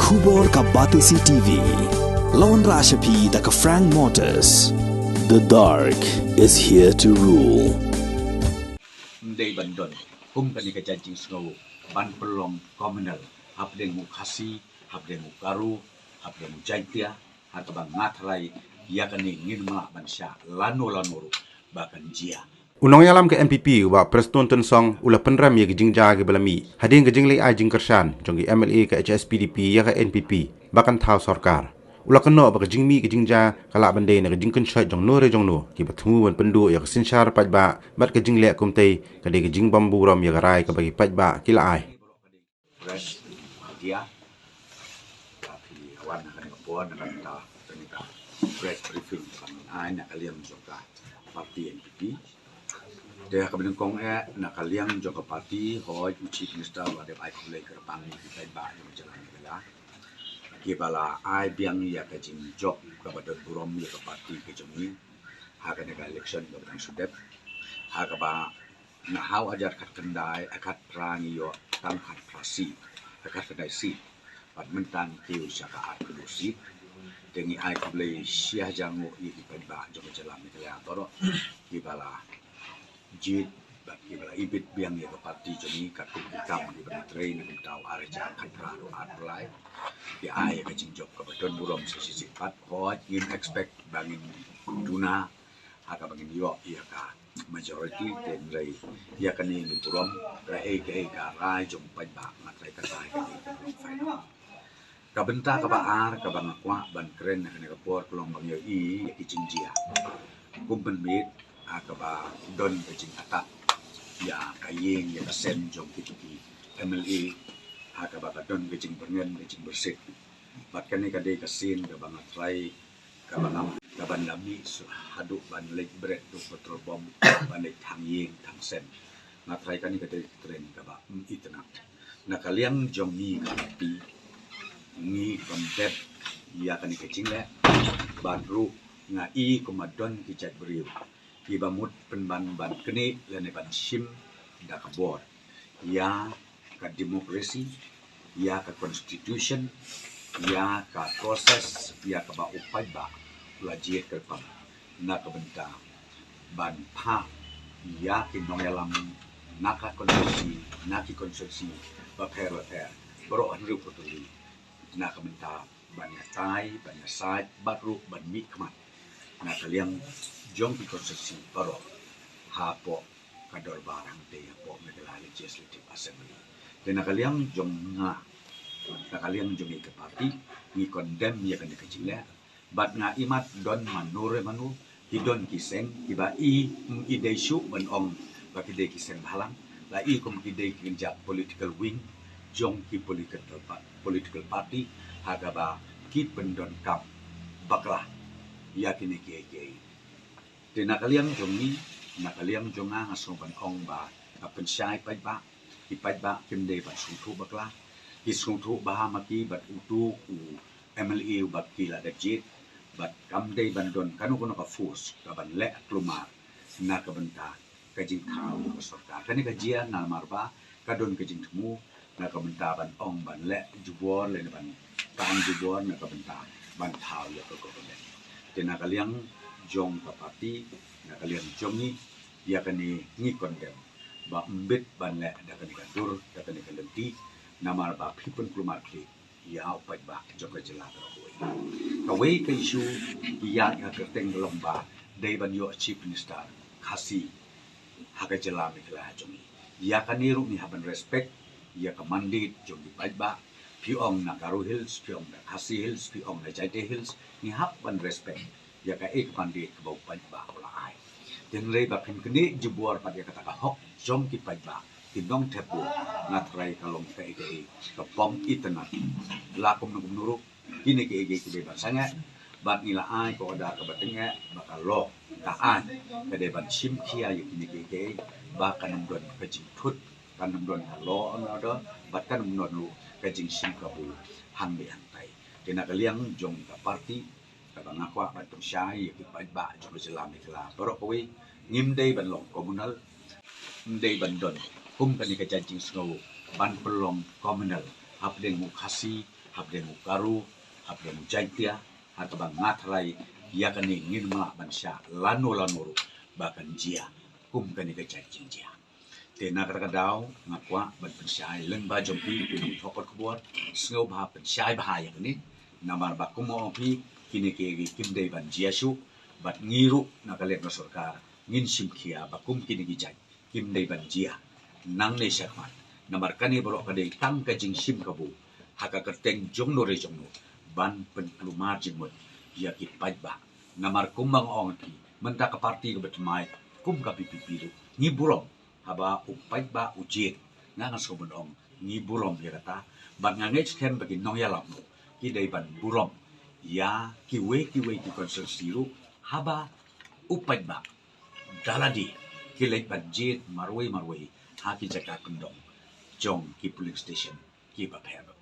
Khubor ka Batisi TV. Lawan Rashapi da ka Frank Motors. The dark is here to rule. Day bandon, kani ka judging snow, ban pelong communal, habdeng mukasi, habdeng mukaru, habdeng mujaitia, hakabang ngatrai, yakani ngirma bansya, lano bahkan jia. Unong yalam ke MPP wa Preston Tensong ula penram ye gijingja ge belami hading gijingli ai jingkersan jongi MLA ke HSPDP ya ke NPP bahkan thau sarkar ula keno ba gijingmi gijingja kala bande ne gijingken shot jong no re jong no ki batmu wan pendu ya sinchar pajba mat gijingle kumtei ke de gijing bambu rom ya rai ke bagi pajba kila ai Fresh dia tapi awan akan kepuan akan ta tenika fresh briefing ai nak kalian juga parti NPP dia kemudian kong nak kalian juga parti hoi chief minister ada ai kulai kerpang kita ba yang jalan bela kibala ai biang ya ke jing job kepada burom ya ke parti ke jemi hakan ke election kepada sudep hakaba na hau ajar kat kendai akat prani yo tam kat prasi akat kedai si pat mentan kiu syaka arkulusi dengi ai kulai syah jangu i ba jong jalan bela toro kibala jid bagi bala ibit biang ya parti jeni katuk hitam di bawah train di tahu arja katralo arlai di ai ke jingjok ke beton burom sisi sifat hot in expect bangin duna haka bangin yo ya ka majority dan rai ya kan ni burom rai ke ka rai jong pai ba matrai ka sai ke final ka benta ka ba ar ka bang kwa ban kren ne ka por klong bang yo i jingjia kumpen mit akaba don ke jing atak ya kayeng ya kasen jong kituki MLA hakaba don ke jing berngen ke jing bersih bat kani kade kasin ke bang atrai ka bang ka ban lami hadu ban lek bread do petrol bom ban lek thang yeng thang sen ngatrai kani kade tren ka ba itna na kaliang jong ni pi ni kontet ya kani ke jing le ban ru nga i komadon ki chat beriu ibamut penban ban kene lene ban sim da kabor ya ka demokrasi ya ka constitution ya ka proses ya ka ba upai ba lajiet ke pam na ka benta ban pa ya ki nongelam naka konstitusi ba per bro anru protoli na ka benta ban ya tai ban ya sai baru ban mi kmat na kalian jong ki konstitusi baro hapo kador barang te hapo megala legislative assembly dan kalian jong na kalian jong ke parti ni condemn ya kan kecilnya bat na imat don manure manu hidon kiseng tiba i desu menong bagi de kiseng halang la i kom ide kinja political wing jong ki political party hagaba ki pendon kam baklah ya kini ke di nakaliang jongi nakaliang jonga ngasong ban ong ba kapen syai pai ba ipai ba kimde ba sungtu bakla isungtu ba maki bat utu u MLA bat kila dejit bat kamde bandon kanu kono ka force ka ban le klumar na ka benta ka jing thau ka sarkar kani ka jia na marba ka don ka jing thmu na ka benta ban ong ban le jubor le ban kan jubor na ka benta ban thau ya ka government di nakaliang jong ka parti na kalian jongi ya kani ni kondem ba mbit ban le da kani kadur da kani kalenti namar ba people plumar kli ya upai ba joko jela beroi kawai ke isu ya kerteng lomba dai ban yo chief minister khasi haga jela mikla jongi ya kani ru ni haban respect ya ka mandate jongi pai ba piong na Garu Hills piong na Khasi Hills piong na Jaite Hills ni haban respect ya ka ek pandit ka bau pai ba ola ai den rei ba pin kini jebuar pa dia kata ka hok jom ki pai ba tinong tepu ngatrai kalong ka ege ka pom itena la kum nuru kini ke ege ke ba sanga bat nila ai ko da ka batenge bakal lo ka an ka de ban sim kia ya kini ke ege ba kanam don ka jing thut kanam don ka lo na do bat kanam non lu ka jing sim ka bu hang be hang tai kena kaliang jong ka parti kabang akwa batong syai ki ba jong selam ikla borok kowe ngimdei ban long komunal ndei bandon kum kani ka jajing snow ban pelong komunal habdeng mukasi habdemu karu habdemu jaitia hakabang ngatrai ya kani ngin ma bansha lano bahkan jia kum kani ke jai jia tena kadau ngakwa ban pensyai leng ba jompi pinong thokot kubuat sngau ba pensyai bahaya ni namar ba kumo pi kini ke kim dei ban jia shu bat ngiru nakalek na sarkar ngin simkhia ba kum kini gi jai kim dei ban jia nang ne syakmat namar kani borok kadei tang ka jing sim kabu haka kerteng jong no re jong no ban pen plumar jingmut ya ki paj ba namar kumbang ong ki menta ka parti ka betmai kum ka pipipiru ni burom haba upai ba ujit nga sobon ong ni burom ya kata ban ngangej ken bagi nong ya lam ki dei ban burom ya ki we ki konsensiru haba upai ba daladi ki lek ban jit marwei ha ki jaka kendong jong ki police station ki ba pher